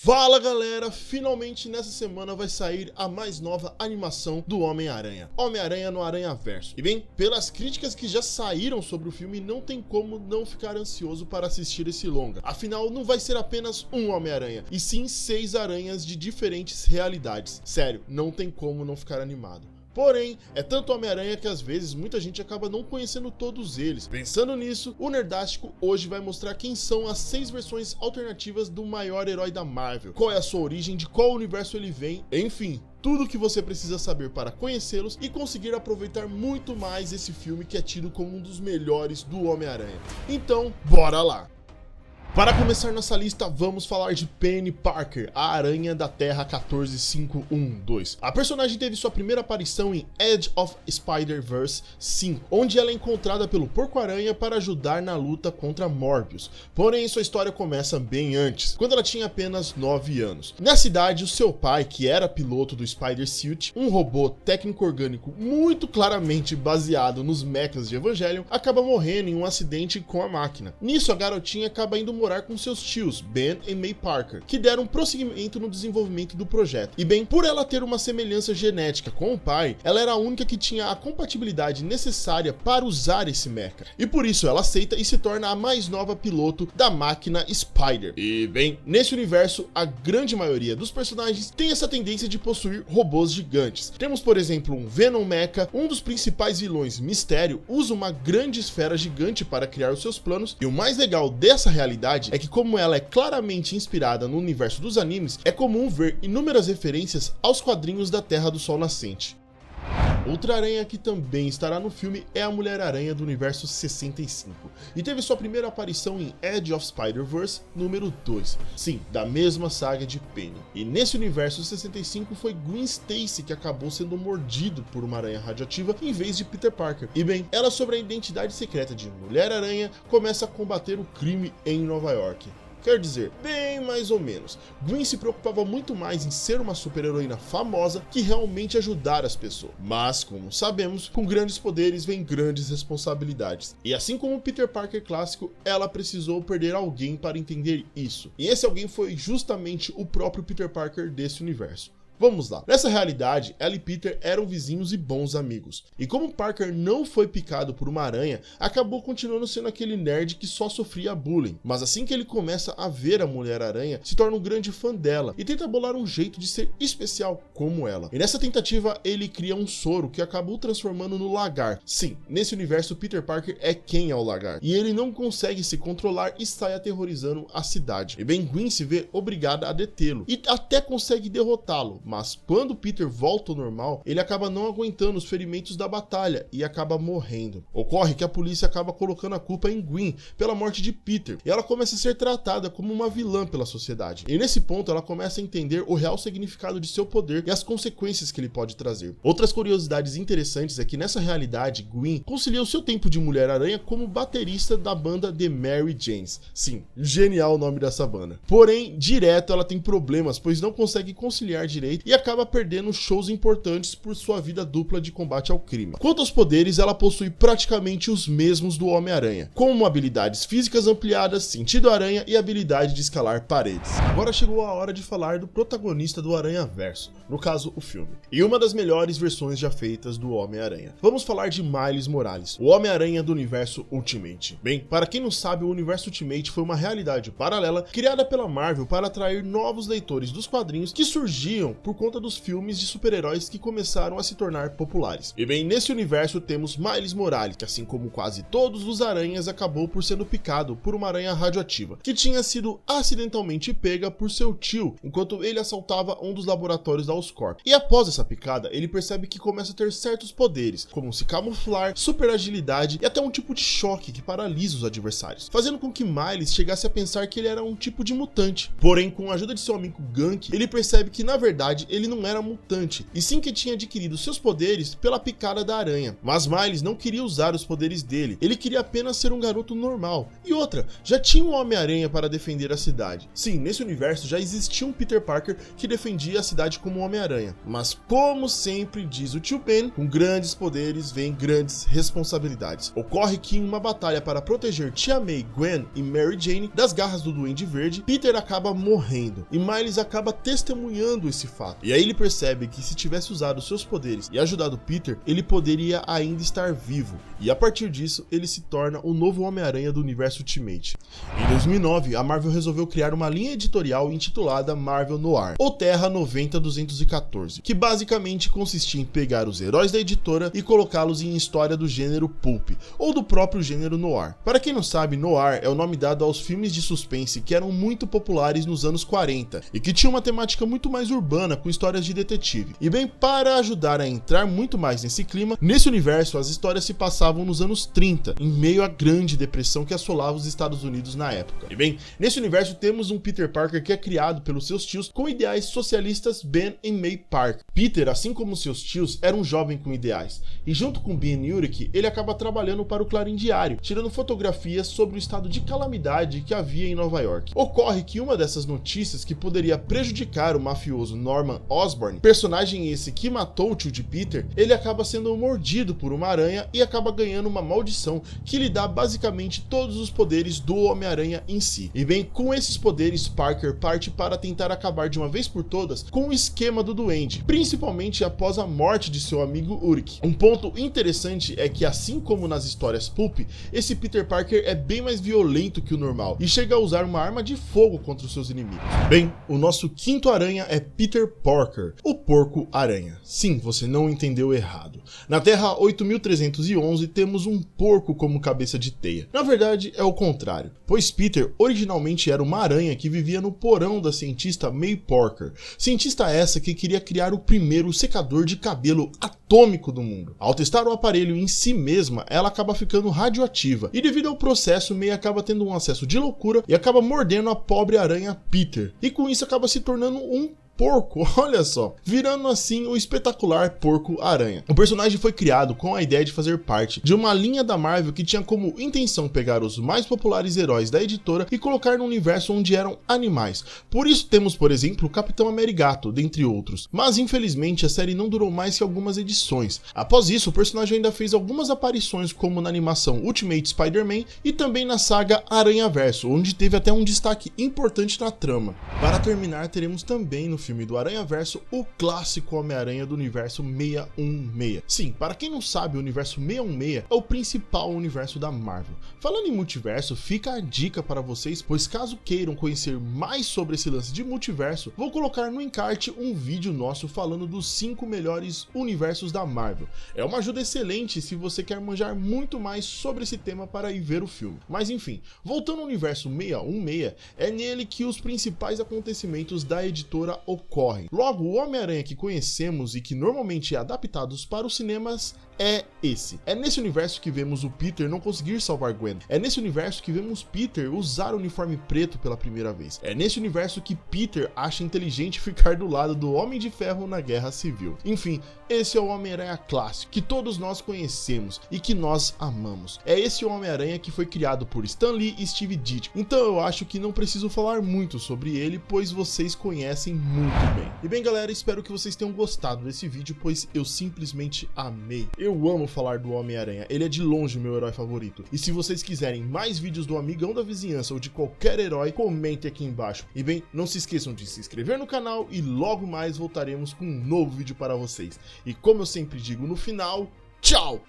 Fala galera, finalmente nessa semana vai sair a mais nova animação do Homem-Aranha, Homem-Aranha no Aranhaverso. E bem, pelas críticas que já saíram sobre o filme, não tem como não ficar ansioso para assistir esse longa. Afinal, não vai ser apenas um Homem-Aranha, e sim 6 aranhas de diferentes realidades. Sério, não tem como não ficar animado. Porém, é tanto Homem-Aranha que às vezes muita gente acaba não conhecendo todos eles. Pensando nisso, o Nerdástico hoje vai mostrar quem são as 6 versões alternativas do maior herói da Marvel, qual é a sua origem, de qual universo ele vem, enfim, tudo o que você precisa saber para conhecê-los e conseguir aproveitar muito mais esse filme que é tido como um dos melhores do Homem-Aranha. Então, bora lá! Para começar nossa lista, vamos falar de Penny Parker, a Aranha da Terra 14512. A personagem teve sua primeira aparição em Edge of Spider-Verse 5, onde ela é encontrada pelo Porco-Aranha para ajudar na luta contra Morbius. Porém, sua história começa bem antes, quando ela tinha apenas 9 anos. Na cidade, o seu pai, que era piloto do Spider-Suit, um robô técnico-orgânico muito claramente baseado nos mechas de Evangelion, acaba morrendo em um acidente com a máquina. Nisso, a garotinha acaba indo morar com seus tios, Ben e May Parker, que deram prosseguimento no desenvolvimento do projeto. E bem, por ela ter uma semelhança genética com o pai, ela era a única que tinha a compatibilidade necessária para usar esse mecha. E por isso ela aceita e se torna a mais nova piloto da máquina Spider. E bem, nesse universo, a grande maioria dos personagens tem essa tendência de possuir robôs gigantes. Temos, por exemplo, um Venom Mecha, um dos principais vilões, Mistério, usa uma grande esfera gigante para criar os seus planos, e o mais legal dessa realidade é que, como ela é claramente inspirada no universo dos animes, é comum ver inúmeras referências aos quadrinhos da Terra do Sol Nascente. Outra aranha que também estará no filme é a Mulher-Aranha do universo 65, e teve sua primeira aparição em Edge of Spider-Verse número 2, sim, da mesma saga de Penny. E nesse universo 65 foi Gwen Stacy que acabou sendo mordido por uma aranha radioativa em vez de Peter Parker. E bem, ela, sobre a identidade secreta de Mulher-Aranha, começa a combater o crime em Nova York. Quer dizer, bem mais ou menos. Gwen se preocupava muito mais em ser uma super-heroína famosa que realmente ajudar as pessoas. Mas, como sabemos, com grandes poderes vem grandes responsabilidades. E assim como o Peter Parker clássico, ela precisou perder alguém para entender isso. E esse alguém foi justamente o próprio Peter Parker desse universo. Vamos lá. Nessa realidade, ela e Peter eram vizinhos e bons amigos. E como Parker não foi picado por uma aranha, acabou continuando sendo aquele nerd que só sofria bullying. Mas assim que ele começa a ver a Mulher-Aranha, se torna um grande fã dela e tenta bolar um jeito de ser especial como ela. E nessa tentativa, ele cria um soro que acabou transformando no Lagar. Sim, nesse universo, Peter Parker é quem é o Lagar. E ele não consegue se controlar e sai aterrorizando a cidade. E bem, Gwen se vê obrigada a detê-lo e até consegue derrotá-lo. Mas quando Peter volta ao normal, ele acaba não aguentando os ferimentos da batalha e acaba morrendo. Ocorre que a polícia acaba colocando a culpa em Gwen pela morte de Peter, e ela começa a ser tratada como uma vilã pela sociedade. E nesse ponto ela começa a entender o real significado de seu poder e as consequências que ele pode trazer. Outras curiosidades interessantes é que nessa realidade, Gwen concilia o seu tempo de Mulher-Aranha como baterista da banda The Mary Janes. Sim, genial o nome dessa banda. Porém, direto ela tem problemas, pois não consegue conciliar direito e acaba perdendo shows importantes por sua vida dupla de combate ao crime. Quanto aos poderes, ela possui praticamente os mesmos do Homem-Aranha, como habilidades físicas ampliadas, sentido aranha e habilidade de escalar paredes. Agora chegou a hora de falar do protagonista do Aranhaverso, no caso o filme, e uma das melhores versões já feitas do Homem-Aranha. Vamos falar de Miles Morales, o Homem-Aranha do universo Ultimate. Bem, para quem não sabe, o universo Ultimate foi uma realidade paralela criada pela Marvel para atrair novos leitores dos quadrinhos que surgiam por conta dos filmes de super-heróis que começaram a se tornar populares. E bem, nesse universo temos Miles Morales, que assim como quase todos os aranhas, acabou por sendo picado por uma aranha radioativa, que tinha sido acidentalmente pega por seu tio, enquanto ele assaltava um dos laboratórios da Oscorp. E após essa picada, ele percebe que começa a ter certos poderes, como se camuflar, super agilidade e até um tipo de choque que paralisa os adversários, fazendo com que Miles chegasse a pensar que ele era um tipo de mutante. Porém, com a ajuda de seu amigo Gank, ele percebe que na verdade verdade, ele não era mutante, e sim que tinha adquirido seus poderes pela picada da aranha. Mas Miles não queria usar os poderes dele, ele queria apenas ser um garoto normal. E outra, já tinha um Homem-Aranha para defender a cidade. Sim, nesse universo já existia um Peter Parker que defendia a cidade como Homem-Aranha. Mas como sempre diz o tio Ben, com grandes poderes vem grandes responsabilidades. Ocorre que em uma batalha para proteger Tia May, Gwen e Mary Jane das garras do Duende Verde, Peter acaba morrendo e Miles acaba testemunhando esse fato. E aí ele percebe que se tivesse usado seus poderes e ajudado Peter, ele poderia ainda estar vivo. E a partir disso, ele se torna o novo Homem-Aranha do universo Ultimate. Em 2009, a Marvel resolveu criar uma linha editorial intitulada Marvel Noir, ou Terra 90-214, que basicamente consistia em pegar os heróis da editora e colocá-los em história do gênero pulp, ou do próprio gênero noir. Para quem não sabe, noir é o nome dado aos filmes de suspense que eram muito populares nos anos 40 e que tinham uma temática muito mais urbana com histórias de detetive. E bem, para ajudar a entrar muito mais nesse clima, nesse universo as histórias se passavam nos anos 30, em meio à grande depressão que assolava os Estados Unidos na época. E bem, nesse universo temos um Peter Parker que é criado pelos seus tios com ideais socialistas Ben e May Parker. Peter, assim como seus tios, era um jovem com ideais, e junto com Ben Urich, ele acaba trabalhando para o Clarim Diário, tirando fotografias sobre o estado de calamidade que havia em Nova York. Ocorre que uma dessas notícias que poderia prejudicar o mafioso Norman Osborn, personagem esse que matou o tio de Peter, ele acaba sendo mordido por uma aranha e acaba ganhando uma maldição que lhe dá basicamente todos os poderes do Homem-Aranha em si. E bem, com esses poderes, Parker parte para tentar acabar de uma vez por todas com o esquema do Duende, principalmente após a morte de seu amigo Urich. Um ponto interessante é que, assim como nas histórias pulp, esse Peter Parker é bem mais violento que o normal e chega a usar uma arma de fogo contra os seus inimigos. Bem, o nosso quinto aranha é Peter Porker, o Porco-Aranha. Sim, você não entendeu errado. Na Terra 8311 temos um porco como cabeça de teia. Na verdade, é o contrário, pois Peter originalmente era uma aranha que vivia no porão da cientista May Porker, cientista essa que queria criar o primeiro secador de cabelo atômico do mundo. Ao testar o aparelho em si mesma, ela acaba ficando radioativa, e devido ao processo, May acaba tendo um acesso de loucura e acaba mordendo a pobre aranha Peter, e com isso acaba se tornando um porco, olha só, virando assim o espetacular Porco-Aranha. O personagem foi criado com a ideia de fazer parte de uma linha da Marvel que tinha como intenção pegar os mais populares heróis da editora e colocar num universo onde eram animais. Por isso temos, por exemplo, o Capitão Amerigato, dentre outros. Mas infelizmente a série não durou mais que algumas edições. Após isso, o personagem ainda fez algumas aparições, como na animação Ultimate Spider-Man e também na saga Aranhaverso, onde teve até um destaque importante na trama. Para terminar, teremos também no filme do Aranhaverso o clássico Homem-Aranha do universo 616. Sim, para quem não sabe, o universo 616 é o principal universo da Marvel. Falando em multiverso, fica a dica para vocês, pois caso queiram conhecer mais sobre esse lance de multiverso, vou colocar no encarte um vídeo nosso falando dos 5 melhores universos da Marvel. É uma ajuda excelente se você quer manjar muito mais sobre esse tema para ir ver o filme. Mas enfim, voltando ao universo 616, é nele que os principais acontecimentos da editora ocorrem. Logo, o Homem-Aranha que conhecemos e que normalmente é adaptados para os cinemas é esse. É nesse universo que vemos o Peter não conseguir salvar Gwen. É nesse universo que vemos Peter usar o uniforme preto pela primeira vez. É nesse universo que Peter acha inteligente ficar do lado do Homem de Ferro na Guerra Civil. Enfim, esse é o Homem-Aranha clássico, que todos nós conhecemos e que nós amamos. É esse Homem-Aranha que foi criado por Stan Lee e Steve Ditko. Então eu acho que não preciso falar muito sobre ele, pois vocês conhecem muito bem. E bem galera, espero que vocês tenham gostado desse vídeo, pois eu simplesmente amei. Eu amo falar do Homem-Aranha, ele é de longe o meu herói favorito. E se vocês quiserem mais vídeos do amigão da vizinhança ou de qualquer herói, comentem aqui embaixo. E bem, não se esqueçam de se inscrever no canal e logo mais voltaremos com um novo vídeo para vocês. E como eu sempre digo no final, tchau!